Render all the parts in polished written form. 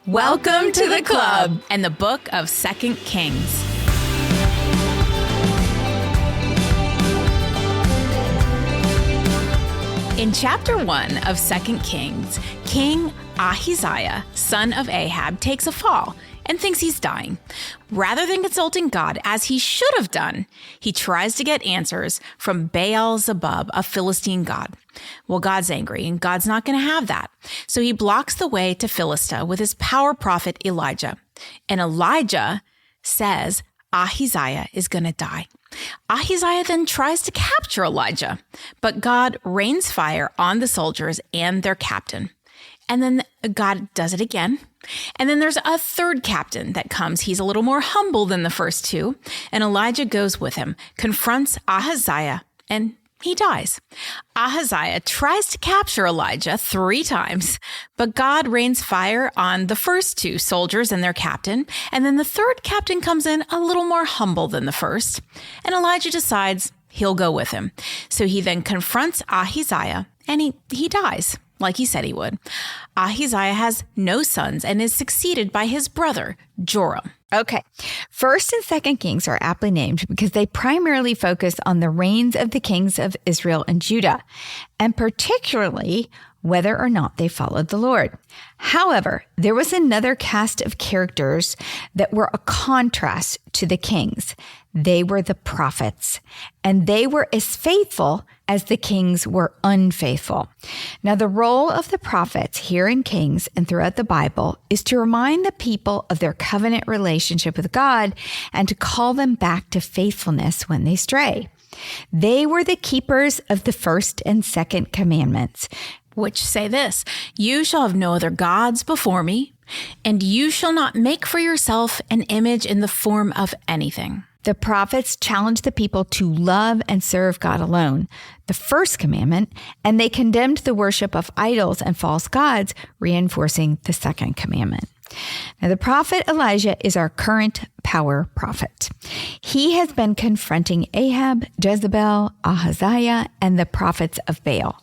Welcome to the club and the book of 2 Kings. In chapter 1 of 2 Kings, King Ahaziah, son of Ahab, takes a fall and thinks he's dying. Rather than consulting God, as he should have done, he tries to get answers from Baal-zebub, a Philistine god. Well, God's angry, and God's not going to have that. So he blocks the way to Philistia with his power prophet Elijah. And Elijah says Ahaziah is going to die. Ahaziah then tries to capture Elijah, but God rains fire on the soldiers and their captain. And then God does it again. And then there's a third captain that comes. He's a little more humble than the first two. And Elijah goes with him, confronts Ahaziah, and he dies. Ahaziah tries to capture Elijah 3 times, but God rains fire on the first 2 soldiers and their captain. And then the third captain comes in a little more humble than the first. And Elijah decides he'll go with him. So he then confronts Ahaziah, and he dies, like he said he would. Ahaziah has no sons and is succeeded by his brother, Joram. Okay. 1st and 2nd Kings are aptly named because they primarily focus on the reigns of the kings of Israel and Judah, and particularly whether or not they followed the Lord. However, there was another cast of characters that were a contrast to the kings. They were the prophets, and they were as faithful as the kings were unfaithful. Now, the role of the prophets here in Kings and throughout the Bible is to remind the people of their covenant relationship with God and to call them back to faithfulness when they stray. They were the keepers of the 1st and 2nd commandments, which say this: "You shall have no other gods before me, and you shall not make for yourself an image in the form of anything." The prophets challenged the people to love and serve God alone, the 1st commandment, and they condemned the worship of idols and false gods, reinforcing the 2nd commandment. Now, the prophet Elijah is our current power prophet. He has been confronting Ahab, Jezebel, Ahaziah, and the prophets of Baal,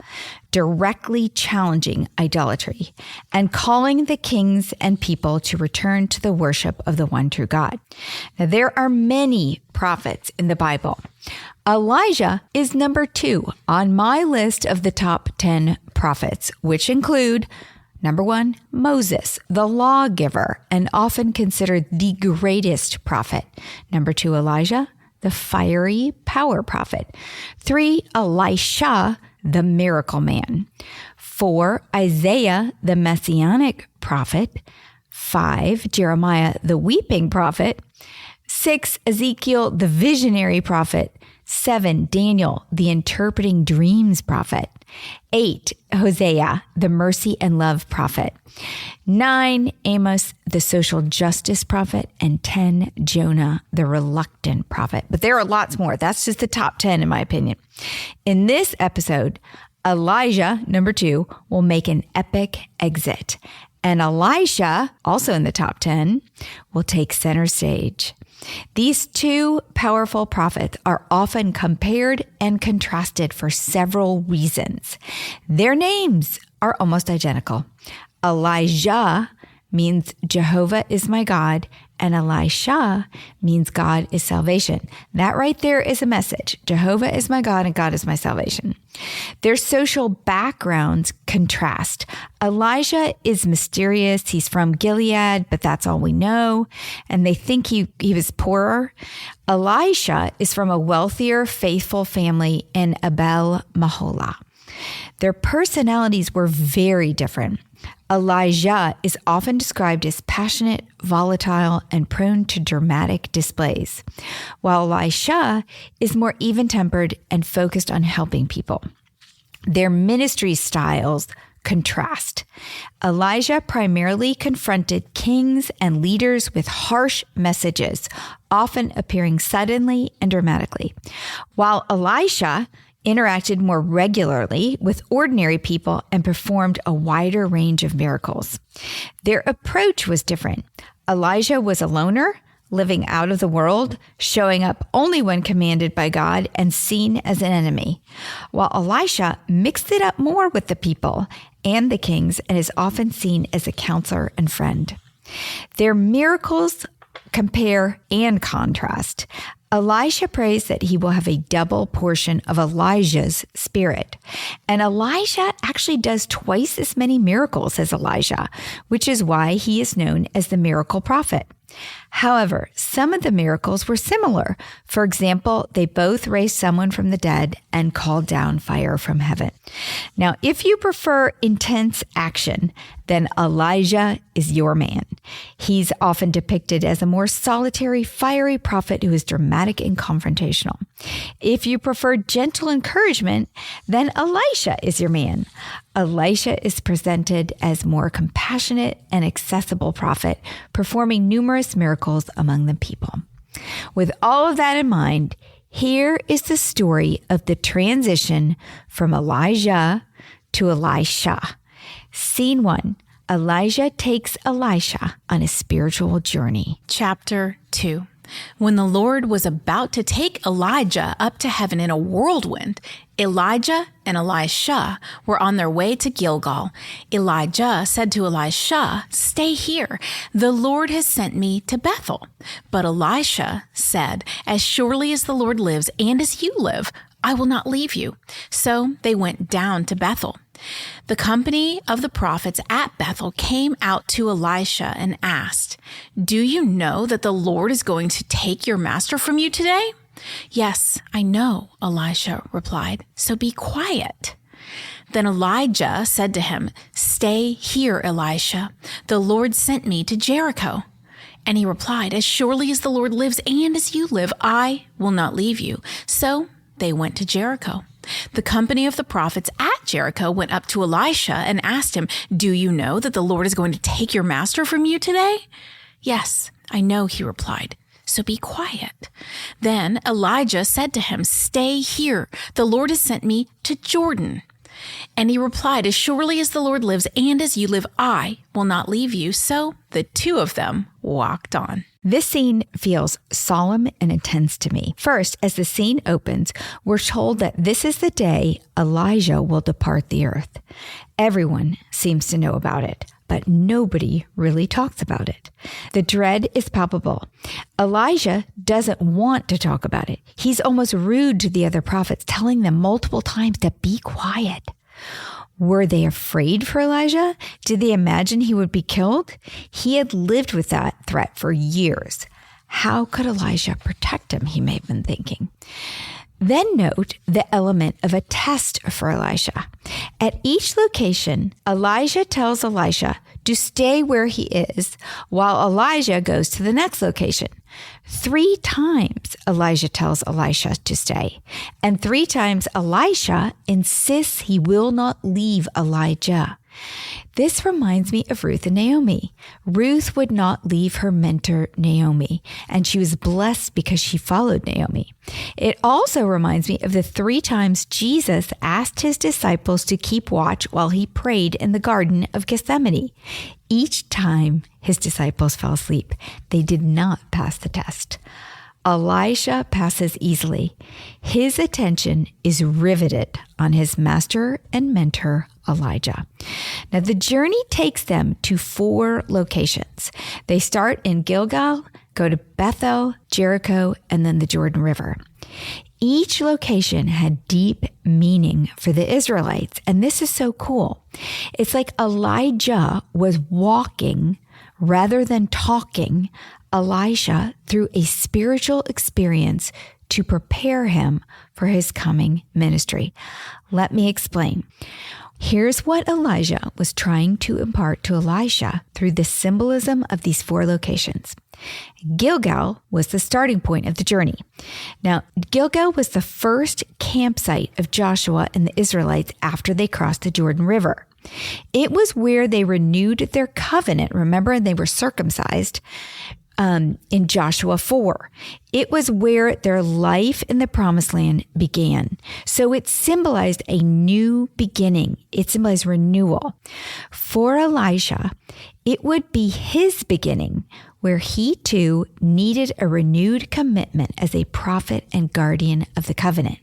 directly challenging idolatry and calling the kings and people to return to the worship of the one true God. Now, there are many prophets in the Bible. Elijah is number 2 on my list of the top 10 prophets, which include number 1, Moses, the lawgiver, and often considered the greatest prophet. Number 2, Elijah, the fiery power prophet. 3, Elisha, the miracle man. 4, Isaiah, the messianic prophet. 5, Jeremiah, the weeping prophet. 6, Ezekiel, the visionary prophet. 7, Daniel, the interpreting dreams prophet. 8, Hosea, the mercy and love prophet. 9, Amos, the social justice prophet. And 10, Jonah, the reluctant prophet. But there are lots more. That's just the top 10 in my opinion. In this episode, Elijah, number 2, will make an epic exit. And Elisha, also in the top 10, will take center stage. These 2 powerful prophets are often compared and contrasted for several reasons. Their names are almost identical. Elijah means Jehovah is my God, and Elisha means God is salvation. That right there is a message. Jehovah is my God and God is my salvation. Their social backgrounds contrast. Elijah is mysterious. He's from Gilead, but that's all we know. And they think he was poorer. Elisha is from a wealthier, faithful family in Abel Maholah. Their personalities were very different. Elijah is often described as passionate, volatile, and prone to dramatic displays, while Elisha is more even-tempered and focused on helping people. Their ministry styles contrast. Elijah primarily confronted kings and leaders with harsh messages, often appearing suddenly and dramatically, while Elisha interacted more regularly with ordinary people and performed a wider range of miracles. Their approach was different. Elijah was a loner, living out of the world, showing up only when commanded by God and seen as an enemy, while Elisha mixed it up more with the people and the kings and is often seen as a counselor and friend. Their miracles compare and contrast. Elisha prays that he will have a double portion of Elijah's spirit. And Elisha actually does twice as many miracles as Elijah, which is why he is known as the miracle prophet. However, some of the miracles were similar. For example, they both raised someone from the dead and called down fire from heaven. Now, if you prefer intense action, then Elijah is your man. He's often depicted as a more solitary, fiery prophet who is dramatic and confrontational. If you prefer gentle encouragement, then Elisha is your man. Elisha is presented as more compassionate and accessible prophet, performing numerous miracles among the people. With all of that in mind, here is the story of the transition from Elijah to Elisha. Scene 1. Elijah takes Elisha on a spiritual journey. Chapter 2. When the Lord was about to take Elijah up to heaven in a whirlwind, Elijah and Elisha were on their way to Gilgal. Elijah said to Elisha, "Stay here. The Lord has sent me to Bethel." But Elisha said, "As surely as the Lord lives and as you live, I will not leave you." So they went down to Bethel. The company of the prophets at Bethel came out to Elisha and asked, "Do you know that the Lord is going to take your master from you today?" "Yes, I know," Elisha replied, "so be quiet." Then Elijah said to him, "Stay here, Elisha. The Lord sent me to Jericho." And he replied, "As surely as the Lord lives and as you live, I will not leave you." So they went to Jericho. The company of the prophets at Jericho went up to Elisha and asked him, "Do you know that the Lord is going to take your master from you today?" "Yes, I know," he replied, "so be quiet." Then Elijah said to him, "Stay here. The Lord has sent me to Jordan." And he replied, "As surely as the Lord lives and as you live, I will not leave you." So the two of them walked on. This scene feels solemn and intense to me. First, as the scene opens, we're told that this is the day Elijah will depart the earth. Everyone seems to know about it, but nobody really talks about it. The dread is palpable. Elijah doesn't want to talk about it. He's almost rude to the other prophets, telling them multiple times to be quiet. Were they afraid for Elijah? Did they imagine he would be killed? He had lived with that threat for years. How could Elijah protect him, he may have been thinking. Then note the element of a test for Elisha. At each location, Elijah tells Elisha to stay where he is, while Elijah goes to the next location. 3 times Elijah tells Elisha to stay, and 3 times Elisha insists he will not leave Elijah. This reminds me of Ruth and Naomi. Ruth would not leave her mentor, Naomi, and she was blessed because she followed Naomi. It also reminds me of the 3 times Jesus asked his disciples to keep watch while he prayed in the Garden of Gethsemane. Each time his disciples fell asleep, they did not pass the test. Elisha passes easily. His attention is riveted on his master and mentor, Elijah. Now, the journey takes them to 4 locations. They start in Gilgal, go to Bethel, Jericho, and then the Jordan River. Each location had deep meaning for the Israelites, and this is so cool. It's like Elijah was walking rather than talking Elisha through a spiritual experience to prepare him for his coming ministry. Let me explain. Here's what Elijah was trying to impart to Elisha through the symbolism of these 4 locations. Gilgal was the starting point of the journey. Now, Gilgal was the first campsite of Joshua and the Israelites after they crossed the Jordan River. It was where they renewed their covenant. Remember, they were circumcised in Joshua 4. It was where their life in the promised land began. So it symbolized a new beginning. It symbolized renewal. For Elisha, it would be his beginning where he too needed a renewed commitment as a prophet and guardian of the covenant.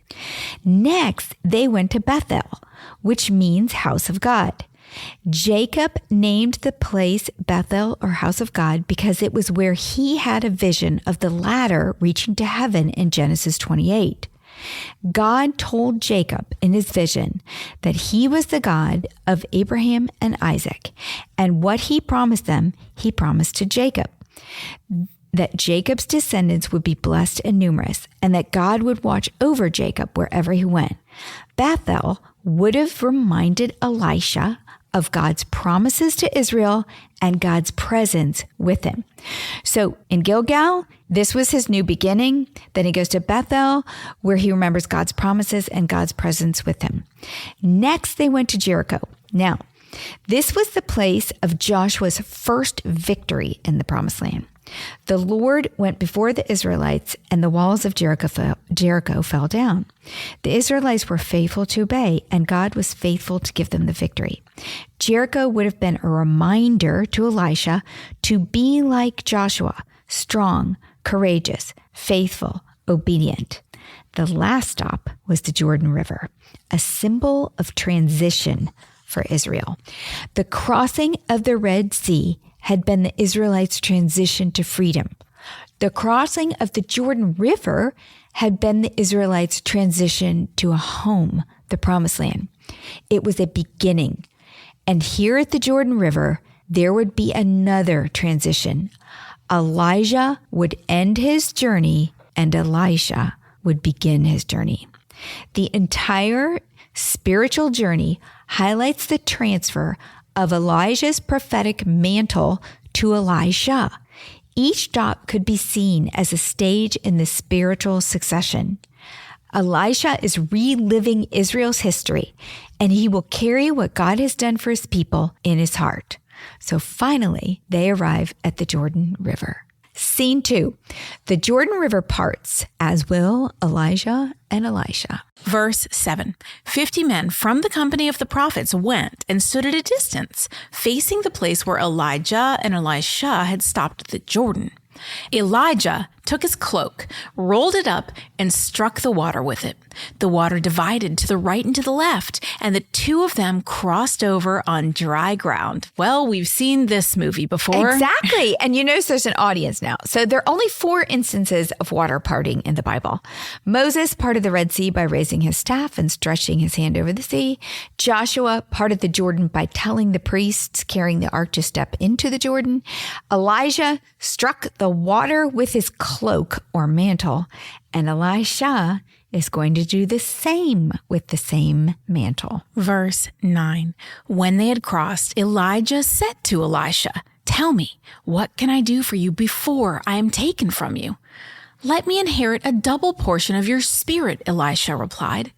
Next, they went to Bethel, which means house of God. Jacob named the place Bethel, or house of God, because it was where he had a vision of the ladder reaching to heaven in Genesis 28. God told Jacob in his vision that he was the God of Abraham and Isaac, and what he promised them, he promised to Jacob, that Jacob's descendants would be blessed and numerous, and that God would watch over Jacob wherever he went. Bethel would have reminded Elisha of God's promises to Israel and God's presence with him. So in Gilgal, this was his new beginning. Then he goes to Bethel, where he remembers God's promises and God's presence with him. Next, they went to Jericho. Now, this was the place of Joshua's first victory in the Promised Land. The Lord went before the Israelites, and the walls of Jericho fell down. The Israelites were faithful to obey, and God was faithful to give them the victory. Jericho would have been a reminder to Elisha to be like Joshua, strong, courageous, faithful, obedient. The last stop was the Jordan River, a symbol of transition for Israel. The crossing of the Red Sea had been the Israelites' transition to freedom. The crossing of the Jordan River had been the Israelites' transition to a home, the Promised Land. It was a beginning. And here at the Jordan River, there would be another transition. Elijah would end his journey, and Elisha would begin his journey. The entire spiritual journey highlights the transfer of Elijah's prophetic mantle to Elisha. Each stop could be seen as a stage in the spiritual succession. Elisha is reliving Israel's history, and he will carry what God has done for his people in his heart. So finally, they arrive at the Jordan River. Scene 2, the Jordan River parts, as will Elijah and Elisha. Verse 7, 50 men from the company of the prophets went and stood at a distance, facing the place where Elijah and Elisha had stopped at the Jordan. Elijah took his cloak, rolled it up, and struck the water with it. The water divided to the right and to the left, and the two of them crossed over on dry ground. Well, we've seen this movie before. Exactly. And you notice there's an audience now. So there are only 4 instances of water parting in the Bible. Moses parted the Red Sea by raising his staff and stretching his hand over the sea. Joshua parted the Jordan by telling the priests carrying the ark to step into the Jordan. Elijah struck the water with his cloak or mantle, and Elisha is going to do the same with the same mantle. Verse 9, when they had crossed, Elijah said to Elisha, "Tell me, what can I do for you before I am taken from you?" "Let me inherit a double portion of your spirit," Elisha replied.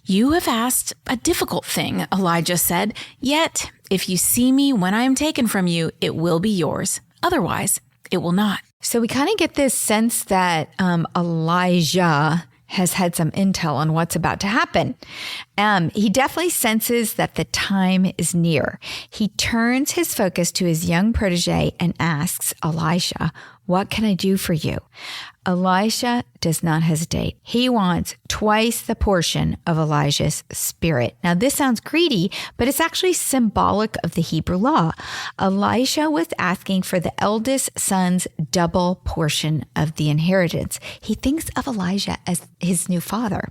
"You have asked a difficult thing," Elijah said, "yet if you see me when I am taken from you, it will be yours. Otherwise, it will not." So we kind of get this sense that Elijah has had some intel on what's about to happen. He definitely senses that the time is near. He turns his focus to his young protege and asks Elisha, "What can I do for you?" Elisha does not hesitate. He wants twice the portion of Elijah's spirit. Now, this sounds greedy, but it's actually symbolic of the Hebrew law. Elisha was asking for the eldest son's double portion of the inheritance. He thinks of Elijah as his new father.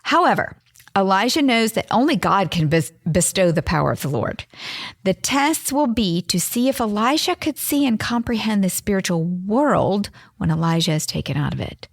However, Elijah knows that only God can bestow the power of the Lord. The tests will be to see if Elisha could see and comprehend the spiritual world when Elijah is taken out of it.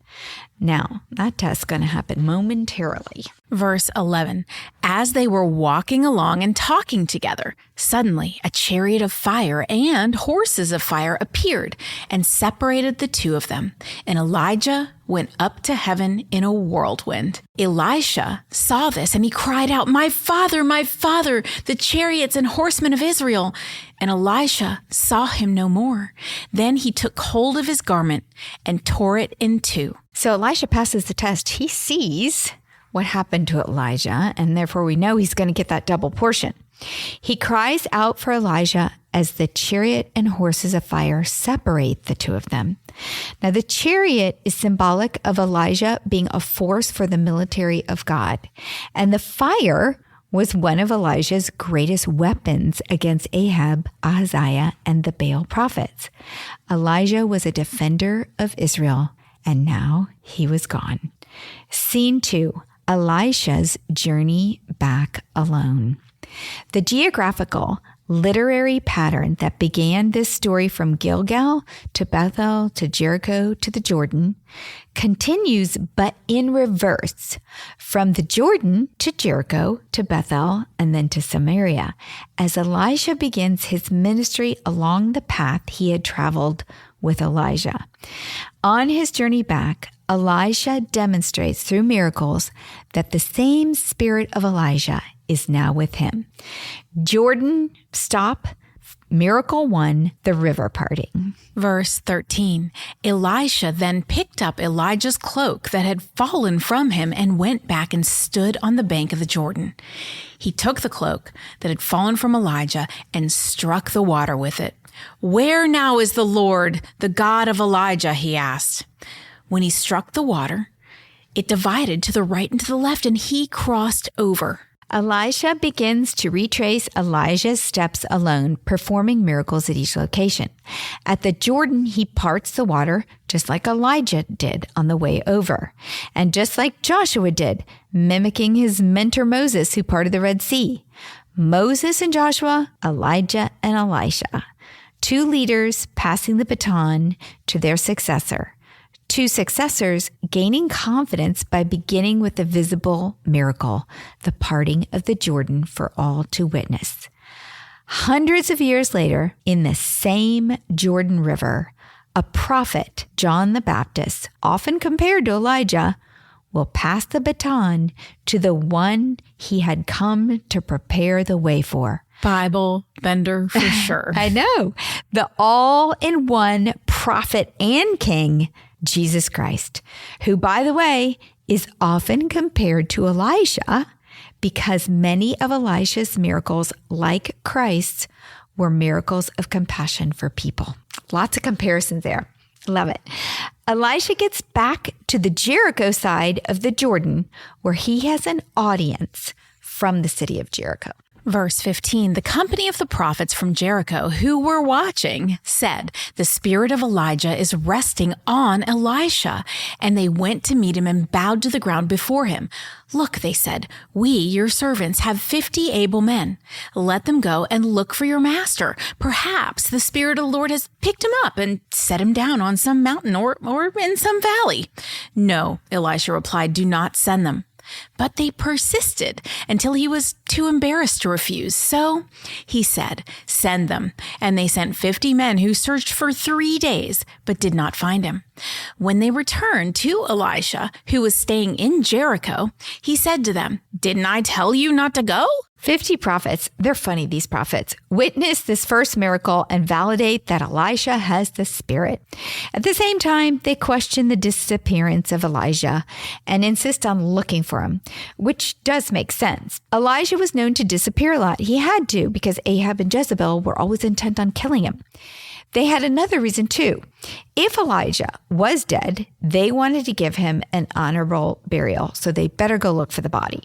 Now, that test's going to happen momentarily. Verse 11, as they were walking along and talking together, suddenly a chariot of fire and horses of fire appeared and separated the two of them. And Elijah went up to heaven in a whirlwind. Elisha saw this and he cried out, my father, the chariots and horsemen of Israel." And Elisha saw him no more. Then he took hold of his garment and tore it in two. So Elisha passes the test. He sees what happened to Elijah, and therefore we know he's going to get that double portion. He cries out for Elijah as the chariot and horses of fire separate the two of them. Now, the chariot is symbolic of Elijah being a force for the military of God, and the fire was one of Elijah's greatest weapons against Ahab, Ahaziah, and the Baal prophets. Elijah was a defender of Israel, and now he was gone. Scene 2, Elisha's journey back alone. The geographical, literary pattern that began this story from Gilgal to Bethel to Jericho to the Jordan continues, but in reverse, from the Jordan to Jericho to Bethel and then to Samaria, as Elisha begins his ministry along the path he had traveled with Elijah. On his journey back, Elisha demonstrates through miracles that the same spirit of Elijah is now with him. Jordan, stop. Miracle 1, the river parting. Verse 13, Elisha then picked up Elijah's cloak that had fallen from him and went back and stood on the bank of the Jordan. He took the cloak that had fallen from Elijah and struck the water with it. "Where now is the Lord, the God of Elijah?" he asked. When he struck the water, it divided to the right and to the left, and he crossed over. Elisha begins to retrace Elijah's steps alone, performing miracles at each location. At the Jordan, he parts the water just like Elijah did on the way over, and just like Joshua did, mimicking his mentor Moses, who parted the Red Sea. Moses and Joshua, Elijah and Elisha. 2 leaders passing the baton to their successor. 2 successors gaining confidence by beginning with the visible miracle, the parting of the Jordan for all to witness. Hundreds of years later, in the same Jordan River, a prophet, John the Baptist, often compared to Elijah, will pass the baton to the one he had come to prepare the way for. Bible bender for sure. I know. The all-in-one prophet and king, Jesus Christ, who, by the way, is often compared to Elisha because many of Elisha's miracles, like Christ's, were miracles of compassion for people. Lots of comparisons there. Love it. Elisha gets back to the Jericho side of the Jordan, where he has an audience from the city of Jericho. Verse 15, the company of the prophets from Jericho who were watching said, "The spirit of Elijah is resting on Elisha." And they went to meet him and bowed to the ground before him. "Look," they said, "we, your servants, have 50 able men. Let them go and look for your master. Perhaps the spirit of the Lord has picked him up and set him down on some mountain or in some valley." "No," Elisha replied, "do not send them." But they persisted until he was too embarrassed to refuse. So he said, "Send them." And they sent 50 men who searched for 3 days, but did not find him. When they returned to Elisha, who was staying in Jericho, he said to them, "Didn't I tell you not to go?" 50 prophets, they're funny, these prophets, witness this first miracle and validate that Elisha has the Spirit. At the same time, they question the disappearance of Elijah and insist on looking for him, which does make sense. Elijah was known to disappear a lot. He had to because Ahab and Jezebel were always intent on killing him. They had another reason too. If Elijah was dead, they wanted to give him an honorable burial, so they better go look for the body.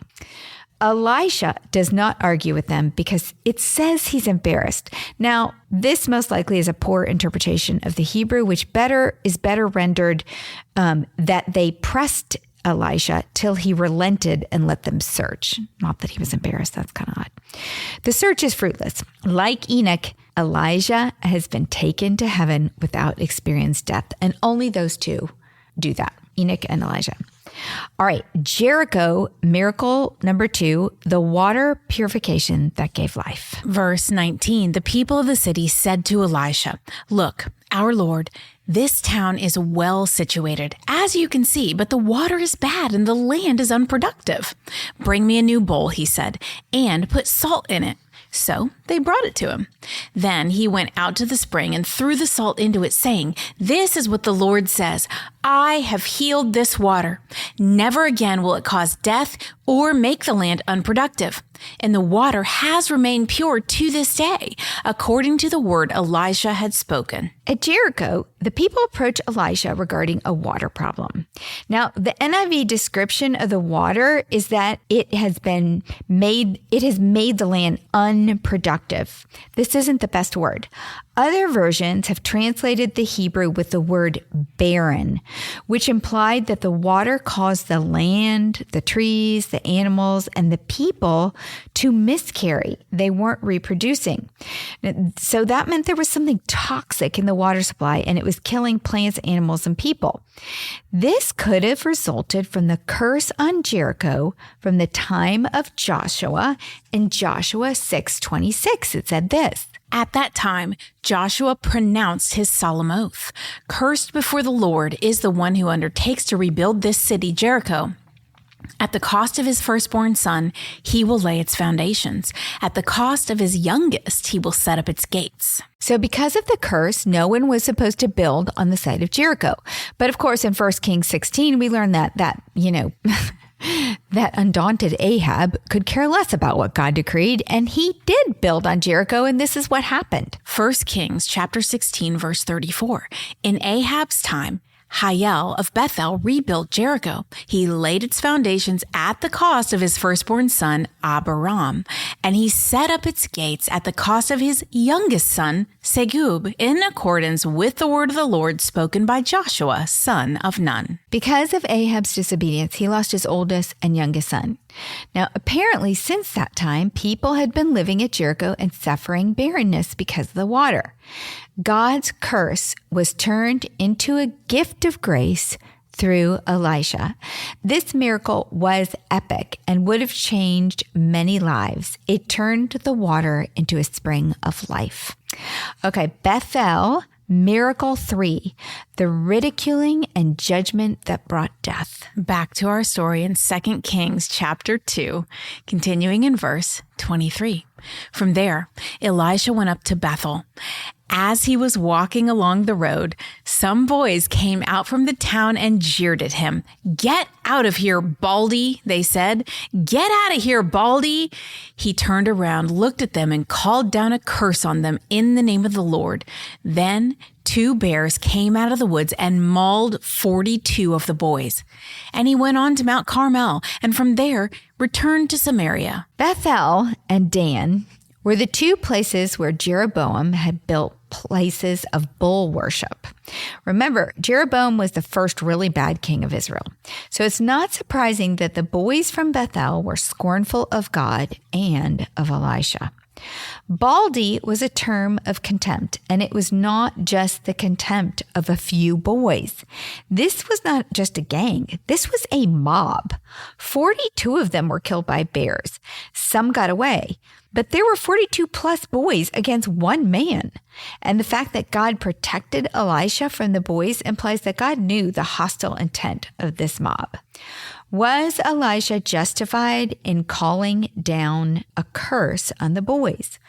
Elisha does not argue with them because it says he's embarrassed. Now, this most likely is a poor interpretation of the Hebrew, which is better rendered that they pressed Elisha till he relented and let them search. Not that he was embarrassed. That's kind of odd. The search is fruitless. Like Enoch, Elijah has been taken to heaven without experienced death, and only those 2 do that, Enoch and Elijah. All right, Jericho, miracle number 2, the water purification that gave life. Verse 19, the people of the city said to Elisha, "Look, our Lord, this town is well situated, as you can see, but the water is bad and the land is unproductive. Bring me a new bowl," he said, "and put salt in it." So They brought it to him. Then he went out to the spring and threw the salt into it, saying, "This is what the Lord says. I have healed this water. Never again will it cause death or make the land unproductive." And the water has remained pure to this day, according to the word Elisha had spoken. At Jericho, the people approach Elisha regarding a water problem. Now, the NIV description of the water is that it has made the land unproductive. This isn't the best word. Other versions have translated the Hebrew with the word barren, which implied that the water caused the land, the trees, the animals, and the people to miscarry. They weren't reproducing. So that meant there was something toxic in the water supply, and it was killing plants, animals, and people. This could have resulted from the curse on Jericho from the time of Joshua. In Joshua 6:26, it said this: At that time, Joshua pronounced his solemn oath. "Cursed before the Lord is the one who undertakes to rebuild this city, Jericho. At the cost of his firstborn son, he will lay its foundations. At the cost of his youngest, he will set up its gates." So because of the curse, no one was supposed to build on the site of Jericho. But of course, in 1 Kings 16, we learned that that undaunted Ahab could care less about what God decreed, and he did build on Jericho, and this is what happened. 1 Kings chapter 16, verse 34. In Ahab's time, Hiel of Bethel rebuilt Jericho. He laid its foundations at the cost of his firstborn son, Abiram, and he set up its gates at the cost of his youngest son, Segub, in accordance with the word of the Lord spoken by Joshua, son of Nun. Because of Ahab's disobedience, he lost his oldest and youngest son. Now, apparently, since that time, people had been living at Jericho and suffering barrenness because of the water. God's curse was turned into a gift of grace through Elisha. This miracle was epic and would have changed many lives. It turned the water into a spring of life. Okay, Bethel, Miracle 3, the ridiculing and judgment that brought death. Back to our story in 2 Kings chapter 2, continuing in verse 23. From there, Elisha went up to Bethel. As he was walking along the road, some boys came out from the town and jeered at him. "Get out of here, Baldy," they said. "Get out of here, Baldy." He turned around, looked at them, and called down a curse on them in the name of the Lord. Then 2 bears came out of the woods and mauled 42 of the boys. And he went on to Mount Carmel, and from there returned to Samaria. Bethel and Dan were the 2 places where Jeroboam had built places of bull worship. Remember, Jeroboam was the first really bad king of Israel. So it's not surprising that the boys from Bethel were scornful of God and of Elisha. Baldy was a term of contempt, and it was not just the contempt of a few boys. This was not just a gang. This was a mob. 42 of them were killed by bears. Some got away, but there were 42 plus boys against 1 man. And the fact that God protected Elisha from the boys implies that God knew the hostile intent of this mob. Was Elisha justified in calling down a curse on the boys?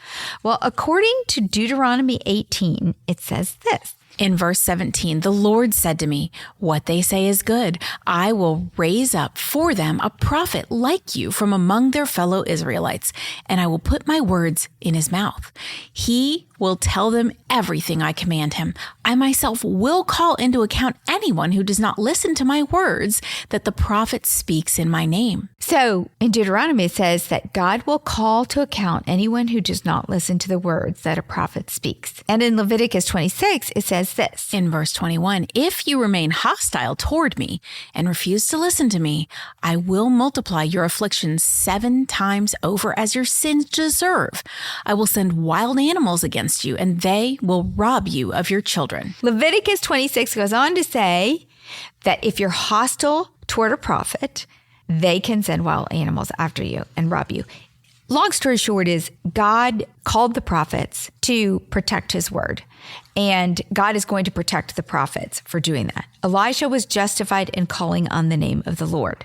Well, according to Deuteronomy 18, it says this. In verse 17, the Lord said to me, "What they say is good. I will raise up for them a prophet like you from among their fellow Israelites, and I will put my words in his mouth. He will tell them everything I command him. I myself will call into account anyone who does not listen to my words that the prophet speaks in my name." So in Deuteronomy, it says that God will call to account anyone who does not listen to the words that a prophet speaks. And in Leviticus 26, it says this. In verse 21, "If you remain hostile toward me and refuse to listen to me, I will multiply your afflictions 7 times over as your sins deserve. I will send wild animals against you, and they will rob you of your children." Leviticus 26 goes on to say that if you're hostile toward a prophet, they can send wild animals after you and rob you. Long story short is God called the prophets to protect his word, and God is going to protect the prophets for doing that. Elisha was justified in calling on the name of the Lord.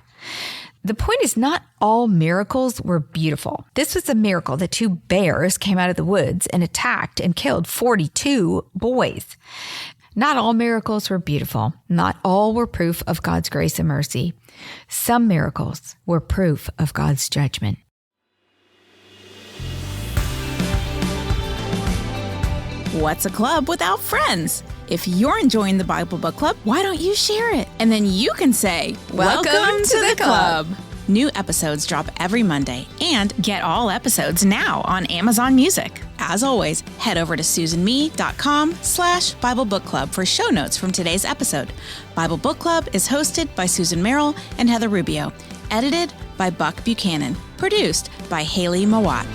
The point is not all miracles were beautiful. This was a miracle that 2 bears came out of the woods and attacked and killed 42 boys. Not all miracles were beautiful. Not all were proof of God's grace and mercy. Some miracles were proof of God's judgment. What's a club without friends? If you're enjoying the Bible Book Club, why don't you share it? And then you can say, Welcome to the club. New episodes drop every Monday, and get all episodes now on Amazon Music. As always, head over to susanme.com/Bible Book Club for show notes from today's episode. Bible Book Club is hosted by Susan Merrill and Heather Rubio, edited by Buck Buchanan, produced by Haley Mawat.